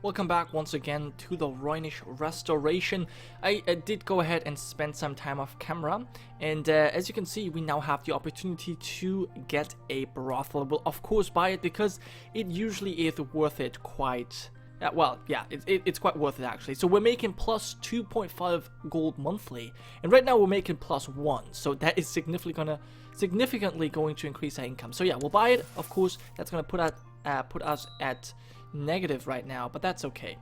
Welcome back once again to the Rhoynish Restoration. I did go ahead and spend some time off camera, and as you can see, we now have the opportunity to get a brothel. We'll of course buy it because it usually is worth it quite... well, yeah, it's quite worth it actually. So we're making plus 2.5 gold monthly, and right now we're making plus 1, so that is significantly going to increase our income. So yeah, we'll buy it. Of course, that's going to put us at negative right now, but that's okay.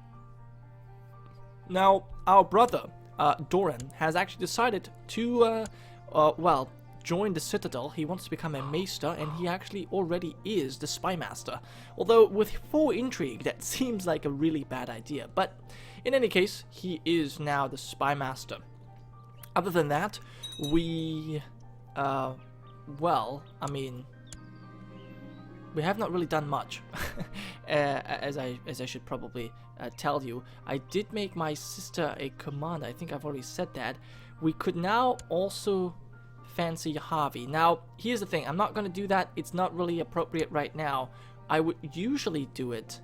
Now, our brother, Doran, has actually decided to, well, join the Citadel. He wants to become a Maester, and he actually already is the Spy Master. Although, with 4 intrigue, that seems like a really bad idea. But, in any case, he is now the Spy Master. Other than that, we, well, I mean... we have not really done much, as I should probably tell you. I did make my sister a commander. I think I've already said that. We could now also fancy Harvey. Now, here's the thing. I'm not going to do that. It's not really appropriate right now. I would usually do it.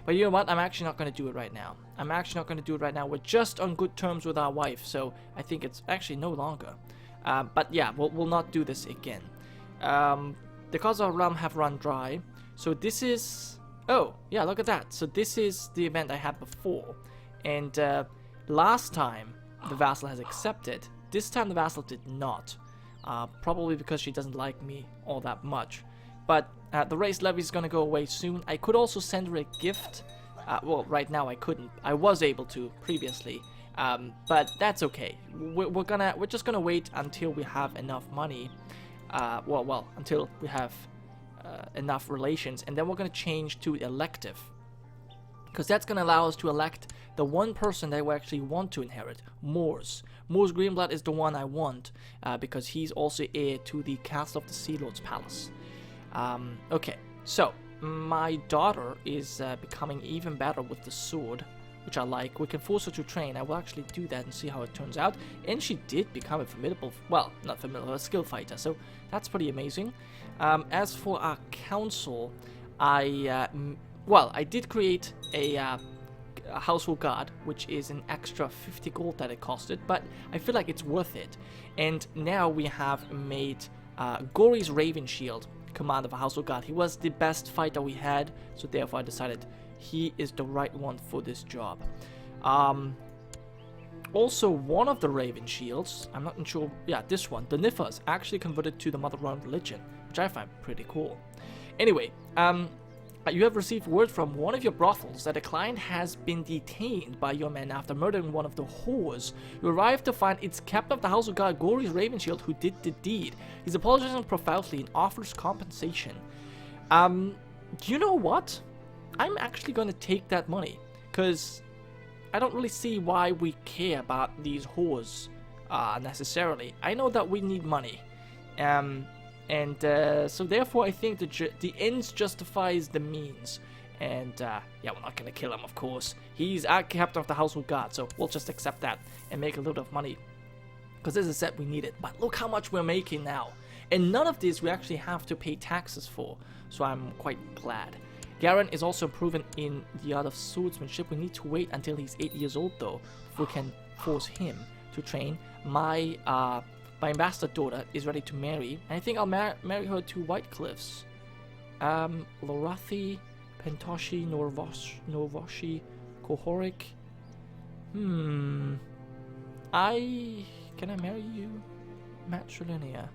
But you know what? I'm actually not going to do it right now. We're just on good terms with our wife, so I think it's actually no longer. But yeah, we'll not do this again. The cards of our realm have run dry, so this is... oh, yeah, look at that. So this is the event I had before, and last time the vassal has accepted. This time the vassal did not, probably because she doesn't like me all that much. But the race levy is going to go away soon. I could also send her a gift. Well, right now I couldn't. I was able to previously, but that's okay. We're just gonna wait until we have enough money. Well, until we have enough relations, and then we're going to change to elective, because that's going to allow us to elect the one person that we actually want to inherit. Mor's Greenblood is the one I want, because he's also heir to the Castle of the Sea Lord's Palace. Okay, so my daughter is becoming even better with the sword, which I like. We can force her to train. I will actually do that and see how it turns out. And she did become a formidable, well, not formidable, a skill fighter, so that's pretty amazing. As for our council, I did create a household guard, which is an extra 50 gold that it costed, but I feel like it's worth it. And now we have made Gory's Raven Shield command of a household guard. He was the best fighter we had, so therefore I decided he is the right one for this job. Also, one of the Raven Shields, I'm not sure, yeah, this one, the Nifas, actually converted to the Mother Rhoyne religion, which I find pretty cool. Anyway, you have received word from one of your brothels that a client has been detained by your men after murdering one of the whores. You arrive to find it's captain of the household guard, Gory's Raven Shield, who did the deed. He's apologizing profusely and offers compensation. You know what? I'm actually going to take that money, because I don't really see why we care about these whores necessarily. I know that we need money, so therefore I think the ends justifies the means. And yeah, we're not going to kill him, of course. He's our captain of the household guard, so we'll just accept that and make a little of money, because as I said, we need it. But look how much we're making now, and none of this we actually have to pay taxes for, so I'm quite glad. Garen is also proven in the art of swordsmanship. We need to wait until he's 8 years old, though, before we can force him to train. My ambassador daughter is ready to marry, and I think I'll marry her to White Cliffs. Lorathi, Pentoshi, Norvoshi, Kohorik. Can I marry you? Matrilinear.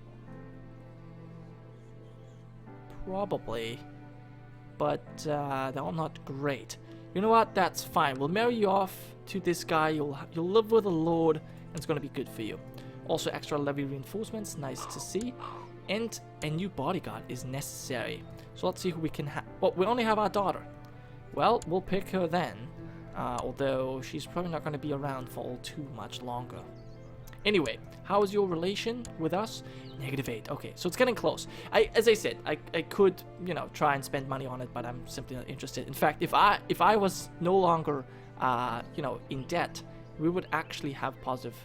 Probably. But they're not great. You know what? That's fine. We'll marry you off to this guy. You'll live with the Lord, and it's gonna be good for you. Also, extra levy reinforcements, nice to see. And a new bodyguard is necessary. So let's see who we can have. Well, we only have our daughter. Well, we'll pick her then. Although she's probably not gonna be around for all too much longer. Anyway, how is your relation with us? -8. Okay, so it's getting close. As I said, I could, you know, try and spend money on it, but I'm simply not interested. In fact, if I was no longer, you know, in debt, we would actually have positive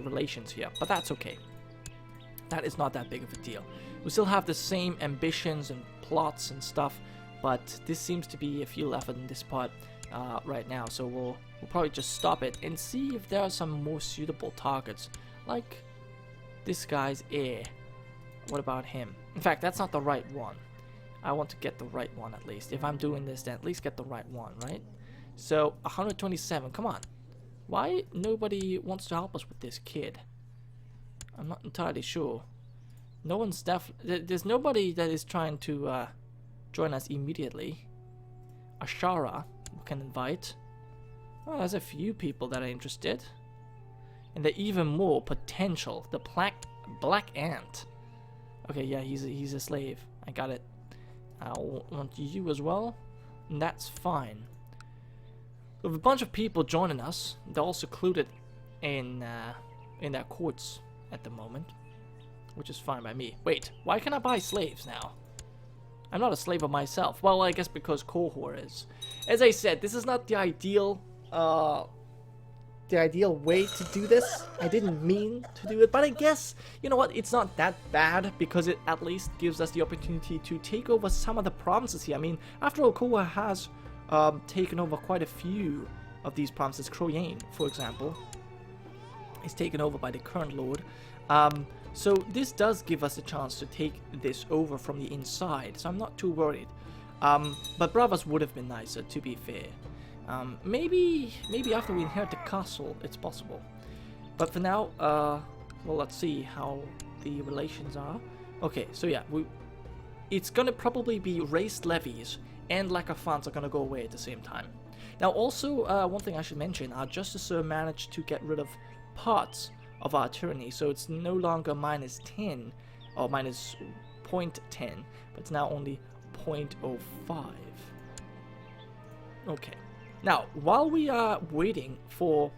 relations here. But that's okay. That is not that big of a deal. We still have the same ambitions and plots and stuff, but this seems to be a few left in this part right now, so we'll probably just stop it and see if there are some more suitable targets, like this guy's heir. What about him? In fact, that's not the right one. I want to get the right one at least. If I'm doing this, then at least get the right one, right? So 127, come on. Why nobody wants to help us with this kid? I'm not entirely sure. No one's there's nobody that is trying to join us immediately. Ashara, we can invite. Well, there's a few people that are interested. And there are even more potential. The black ant. Okay, yeah, he's a slave. I got it. I want you as well. And that's fine. We have a bunch of people joining us. They're all secluded in their courts at the moment, which is fine by me. Wait, why can't I buy slaves now? I'm not a slave of myself. Well, I guess because Kohor is. As I said, this is not the ideal way to do this. I didn't mean to do it, but I guess, you know what, it's not that bad because it at least gives us the opportunity to take over some of the provinces here. I mean, after all, Kohor has taken over quite a few of these provinces. Rhoyne, for example, is taken over by the current lord. So this does give us a chance to take this over from the inside, so I'm not too worried. But Bravas would have been nicer, to be fair. Maybe after we inherit the castle, it's possible. But for now, well, let's see how the relations are. Okay, so yeah, it's gonna probably be raised levies and lack of funds are gonna go away at the same time. Now, also, one thing I should mention, our Justicer managed to get rid of parts of our tyranny, so it's no longer -10 or minus 0.10, but it's now only 0.05. Okay. Now, while we are waiting for,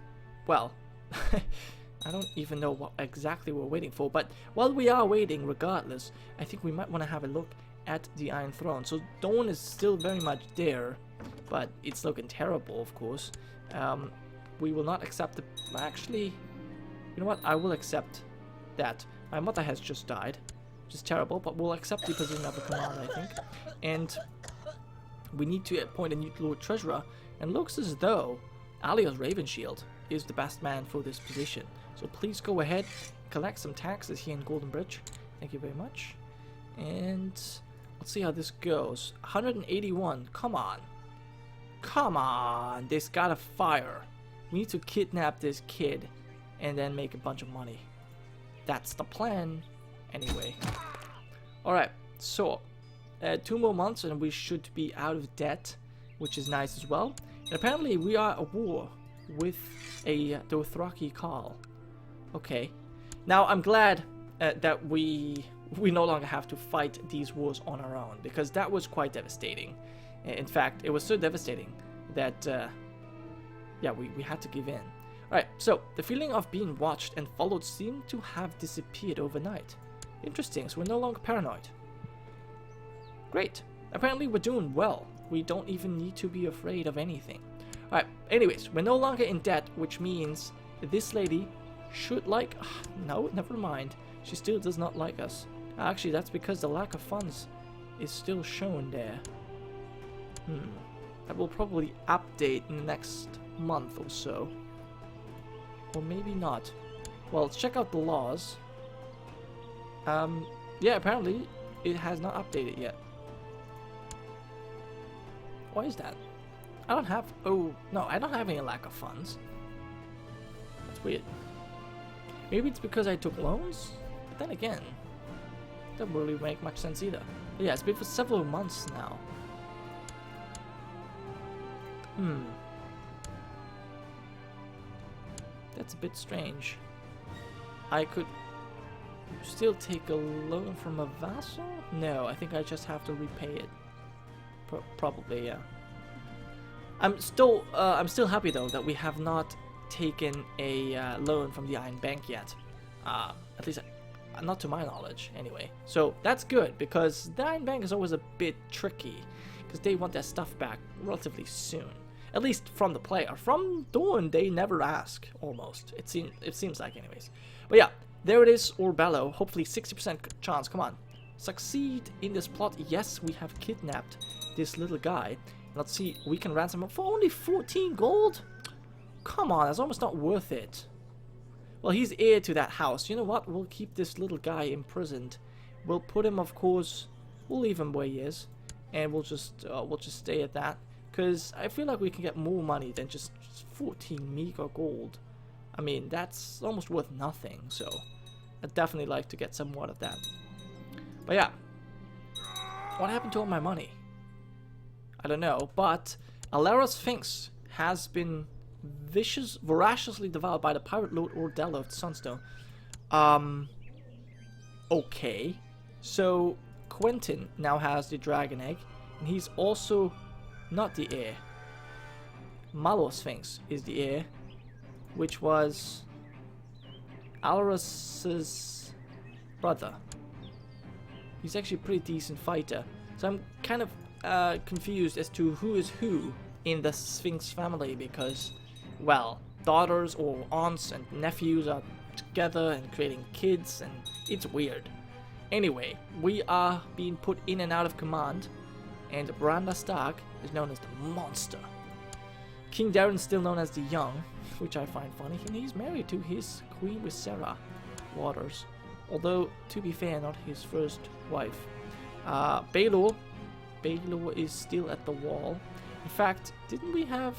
well, I don't even know what exactly we're waiting for, but while we are waiting, regardless, I think we might want to have a look at the Iron Throne. So Dawn is still very much there, but it's looking terrible, of course. We will not accept the, actually, you know what, I will accept that. My mother has just died, which is terrible, but we'll accept the position of a commander, I think. And we need to appoint a new Lord Treasurer, and looks as though Alios Ravenshield is the best man for this position. So please go ahead, collect some taxes here in Golden Bridge. Thank you very much. And let's see how this goes. 181, come on. Come on, this gotta fire. We need to kidnap this kid and then make a bunch of money. That's the plan, anyway. Alright, so 2 more months and we should be out of debt, which is nice as well. And apparently we are at war with a Dothraki Khal. Okay. Now I'm glad that we no longer have to fight these wars on our own, because that was quite devastating. In fact, it was so devastating that yeah, we had to give in. Alright, so the feeling of being watched and followed seemed to have disappeared overnight. Interesting, so we're no longer paranoid. Great. Apparently we're doing well. We don't even need to be afraid of anything. Alright, anyways, we're no longer in debt, which means this lady should like... no, never mind. She still does not like us. Actually, that's because the lack of funds is still shown there. That will probably update in the next month or so. Or maybe not. Well, let's check out the laws. Yeah, apparently it has not updated yet. Why is that? I don't have... oh, no, I don't have any lack of funds. That's weird. Maybe it's because I took loans? But then again, that doesn't really make much sense either. But yeah, it's been for several months now. That's a bit strange. I could still take a loan from a vassal? No, I think I just have to repay it. Probably, yeah. I'm still happy though that we have not taken a loan from the Iron Bank yet. At least not to my knowledge, anyway. So that's good, because the Iron Bank is always a bit tricky, because they want their stuff back relatively soon. At least from the player. From Dawn, they never ask, almost. It seems like, anyways. But yeah, there it is, Orbello. Hopefully 60% chance. Come on. succeed in this plot? Yes, we have kidnapped this little guy. Let's see, we can ransom him for only 14 gold? Come on, that's almost not worth it. Well, he's heir to that house. You know what? We'll keep this little guy imprisoned. We'll put him, of course, we'll leave him where he is. And we'll just stay at that. Because I feel like we can get more money than just 14 meager gold. I mean, that's almost worth nothing. So, I'd definitely like to get some more of that. But yeah. What happened to all my money? I don't know. But Alera Sphinx has been voraciously devoured by the pirate lord Ordella of the Sunstone. Okay. So, Quentin now has the dragon egg. And he's also not the heir. Malo Sphinx is the heir. Which was Alras's brother. He's actually a pretty decent fighter. So I'm kind of confused as to who is who in the Sphinx family because, well, daughters or aunts and nephews are together and creating kids and it's weird. Anyway, we are being put in and out of command and Branda Stark is known as the Monster. King Darren's still known as the Young, which I find funny, and he's married to his Queen Visera Waters. Although, to be fair, not his first wife. Baelor is still at the wall. In fact, didn't we have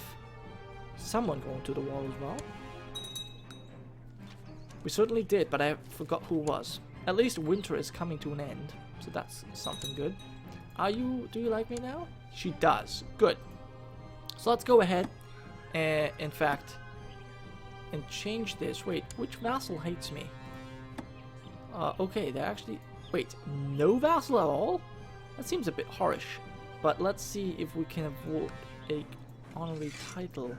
someone going to the wall as well? We certainly did, but I forgot who it was. At least winter is coming to an end, so that's something good. Do you like me now? She does. Good. So let's go ahead, in fact, and change this. Wait, which vassal hates me? Okay, they're actually... Wait, no vassal at all? That seems a bit harsh. But let's see if we can award a honorary title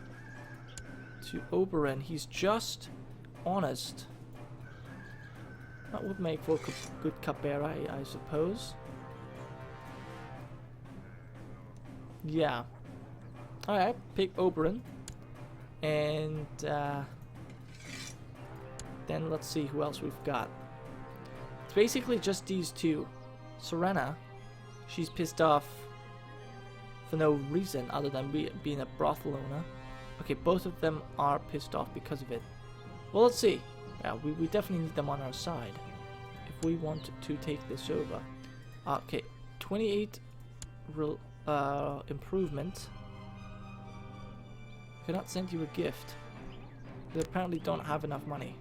to Oberyn. He's just honest. That would make for a good cupbearer, I suppose. Yeah. Alright, pick Oberyn. And then let's see who else we've got. It's basically just these two. Serena, she's pissed off for no reason other than being a brothel owner. Okay, both of them are pissed off because of it. Well, let's see. Yeah, we definitely need them on our side if we want to take this over. Okay, 28 improvement. Cannot send you a gift. They apparently don't have enough money.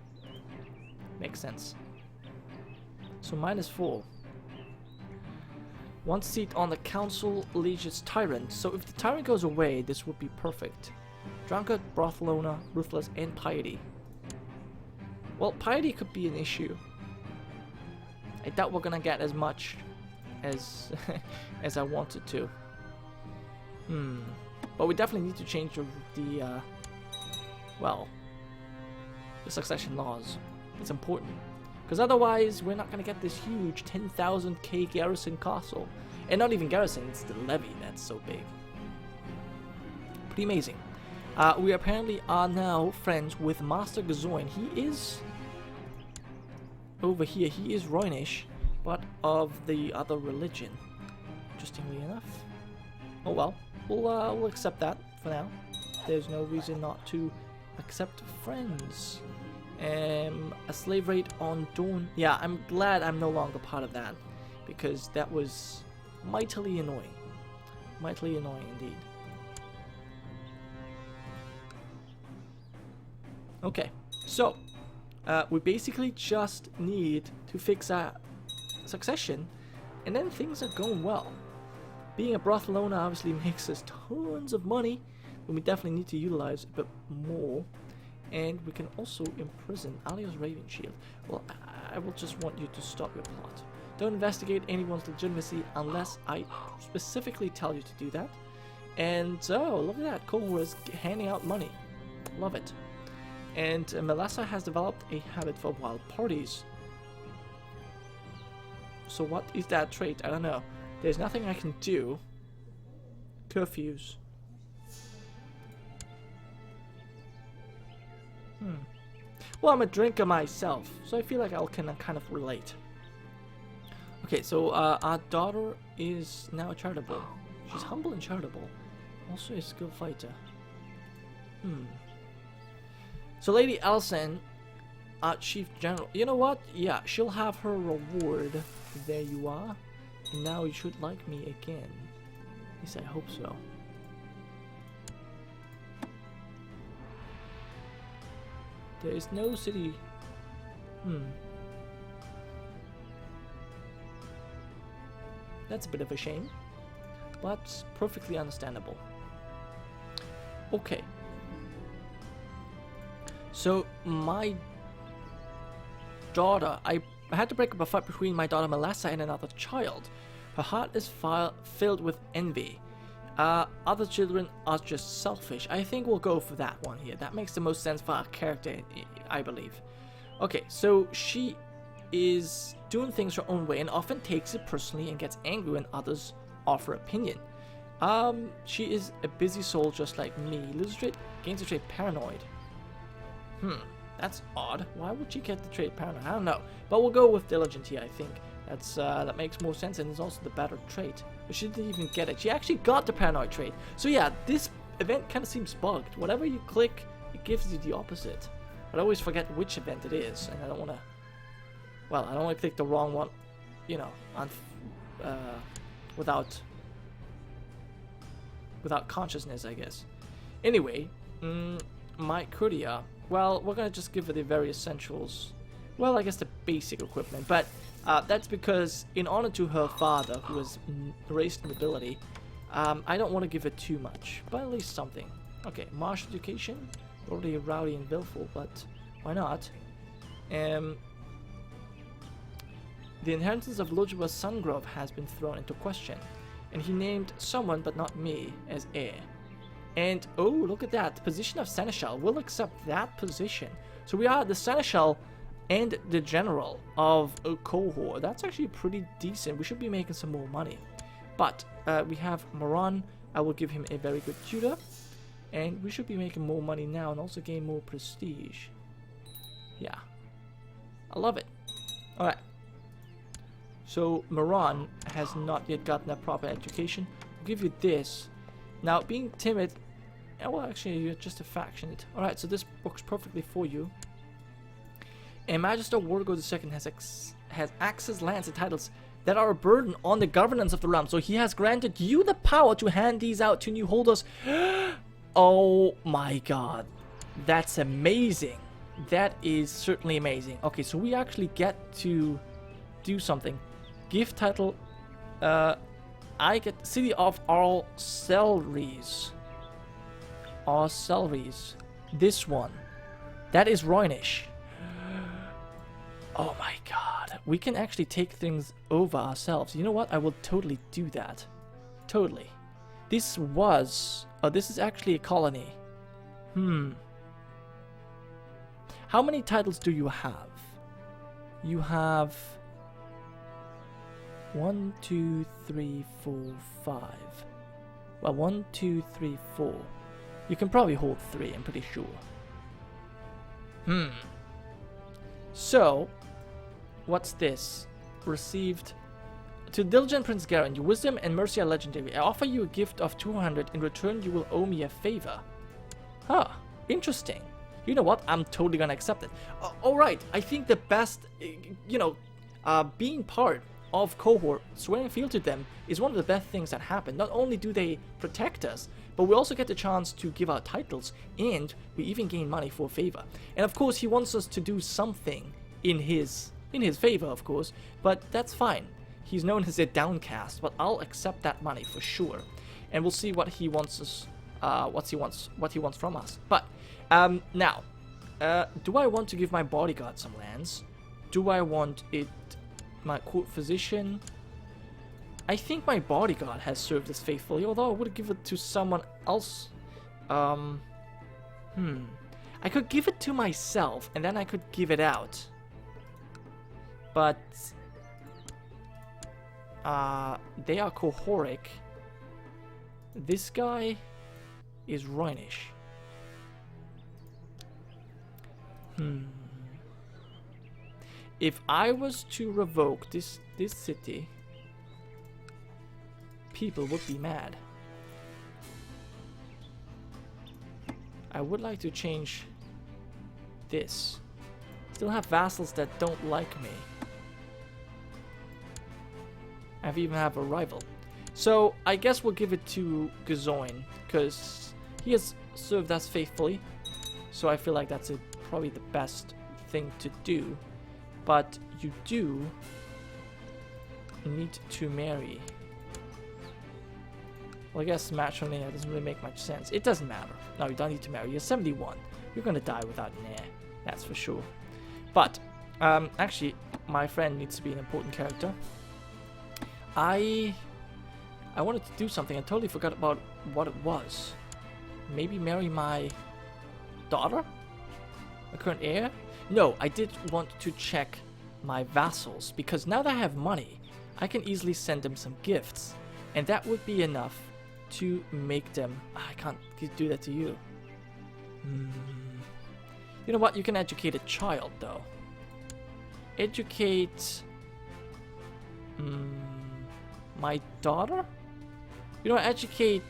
Makes sense. So -4. One seat on the council alleges tyrant. So if the tyrant goes away, this would be perfect. Drunkard, brothel owner, ruthless, and piety. Well, piety could be an issue. I doubt we're gonna get as much as as I wanted to. But we definitely need to change the succession laws. It's important. Because otherwise, we're not going to get this huge 10,000k garrison castle. And not even garrison, it's the levy that's so big. Pretty amazing. We apparently are now friends with Master Gazoin. He is over here. He is Rhoynish, but of the other religion. Interestingly enough. Oh well, we'll accept that for now. There's no reason not to accept friends. A slave raid on Dawn. Yeah, I'm glad I'm no longer part of that, because that was mightily annoying. Mightily annoying indeed. Okay, so we basically just need to fix our succession, and then things are going well. Being a brothel owner obviously makes us tons of money, but we definitely need to utilize a bit more. And we can also imprison Alias Ravenshield. Well, I will just want you to stop your plot. Don't investigate anyone's legitimacy unless I specifically tell you to do that. And oh, look at that, Cole is handing out money. Love it. And Melissa has developed a habit for wild parties. So what is that trait? I don't know. There's nothing I can do. Curfews. Well, I'm a drinker myself, so I feel like I can kind of relate. Okay, so our daughter is now charitable. She's humble and charitable. Also a skilled fighter. So Lady Alison, our Chief General. You know what? Yeah, she'll have her reward. There you are. And now you should like me again. At least I hope so. There is no city. That's a bit of a shame, but perfectly understandable. Okay. So my daughter, I had to break up a fight between my daughter Melissa and another child. Her heart is filled with envy. Other children are just selfish. I think we'll go for that one here. That makes the most sense for our character, I believe. Okay, so she is doing things her own way and often takes it personally and gets angry when others offer opinion. She is a busy soul just like me. Loses trait, gains a trait paranoid. That's odd. Why would she get the trait paranoid? I don't know. But we'll go with diligent here, I think. That makes more sense, and it's also the better trait. But she didn't even get it. She actually got the paranoid trait. So yeah, this event kind of seems bugged. Whatever you click, it gives you the opposite. But I always forget which event it is, and I don't want to... Well, I don't want to click the wrong one, you know, without consciousness, I guess. Anyway, my courier, well, we're gonna just give her the very essentials. Well, I guess the basic equipment, but that's because in honor to her father, who was raised in nobility, I don't want to give her too much, but at least something. Okay, martial education, already rowdy and willful, but why not? The inheritance of Lodgeworth Sungrove has been thrown into question, and he named someone, but not me, as heir. And, oh, look at that, the position of Seneschal. We'll accept that position. So we are the Seneschal and the General of a cohort. That's actually pretty decent. We should be making some more money. But we have Moran. I will give him a very good tutor. And we should be making more money now and also gain more prestige. Yeah. I love it. Alright. So Moran has not yet gotten a proper education. I'll give you this. Now, being timid... Well, actually, you're just a faction. Alright, so this works perfectly for you. And Magister Wargo II has access lands and titles that are a burden on the governance of the realm. So he has granted you the power to hand these out to new holders. Oh my god. That's amazing. That is certainly amazing. Okay, so we actually get to do something. Gift title. I get City of Arcelries. Arcelries. This one. That is Rhoynish. Oh my god. We can actually take things over ourselves. You know what? I will totally do that. Totally. This was... Oh, this is actually a colony. How many titles do you have? You have... 1, 2, 3, 4, 5. Well, 1, 2, 3, 4. You can probably hold 3, I'm pretty sure. So, what's this? Received to Diligent Prince Garen, your wisdom and mercy are legendary. I offer you a gift of 200. In return, you will owe me a favor. Huh, interesting. You know what? I'm totally gonna accept it. Alright, I think the best, being part of cohort, swearing fealty to them, is one of the best things that happen. Not only do they protect us, but we also get the chance to give out titles, and we even gain money for a favor. And of course, he wants us to do something in his favor, of course, but that's fine. He's known as a downcast, but I'll accept that money for sure. And we'll see what he wants us, what he wants from us. But now, do I want to give my bodyguard some lands? Do I want it? My court physician. I think my bodyguard has served us faithfully, although I would give it to someone else. I could give it to myself, and then I could give it out. But they are cohoric. This guy is Rhoynish. If I was to revoke this this city, people would be mad. I would like to change this. Still have vassals that don't like me. I even have a rival. So I guess we'll give it to Rhoyne, because he has served us faithfully. So I feel like that's probably the best thing to do. But you do need to marry. Well, I guess matrimony doesn't really make much sense. It doesn't matter. No, you don't need to marry. You're 71. You're gonna die without an heir. That's for sure. But, actually, my friend needs to be an important character. I wanted to do something. I totally forgot about what it was. Maybe marry my daughter? My current heir? No, I did want to check my vassals, because now that I have money, I can easily send them some gifts. And that would be enough to make them... I can't do that to you. You know what? You can educate a child, though. Educate... my daughter? You know what? Educate...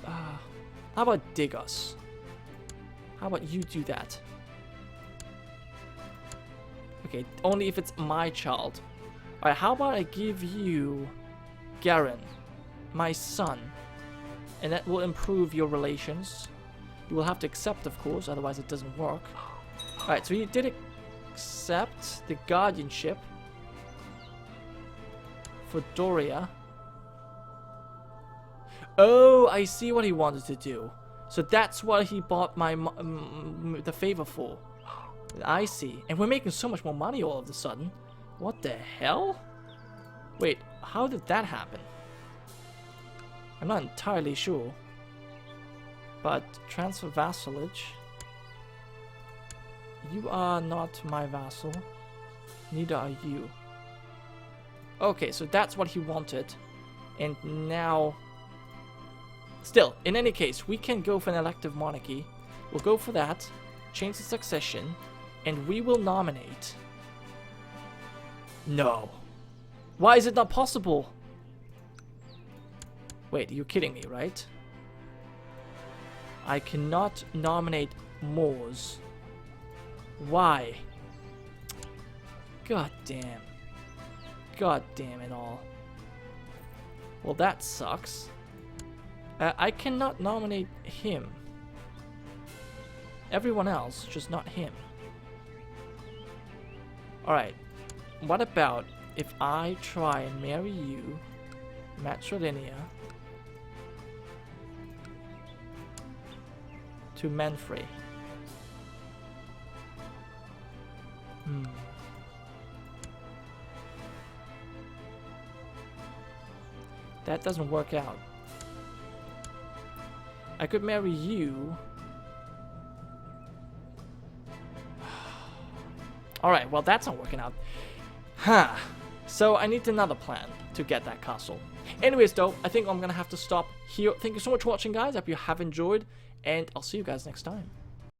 how about dig us? How about you do that? Okay, only if it's my child. Alright, how about I give you Garen, my son, and that will improve your relations. You will have to accept, of course, otherwise it doesn't work. Alright, so he did accept the guardianship for Doria. Oh, I see what he wanted to do. So that's what he bought my the favor for. I see. And we're making so much more money all of a sudden. What the hell? Wait, how did that happen? I'm not entirely sure. But transfer vassalage. You are not my vassal. Neither are you. Okay, so that's what he wanted. And now... Still, in any case, we can go for an elective monarchy. We'll go for that. Change the succession. And we will nominate... No. Why is it not possible? Wait, you're kidding me, right? I cannot nominate Moors. Why? God damn. God damn it all. Well, that sucks. I cannot nominate him. Everyone else, just not him. Alright. What about if I try and marry you, matrilineal, to Manfrey? That doesn't work out. I could marry you. Alright, well that's not working out. Huh. So I need another plan to get that castle. Anyways though, I think I'm gonna have to stop here. Thank you so much for watching, guys. I hope you have enjoyed, and I'll see you guys next time.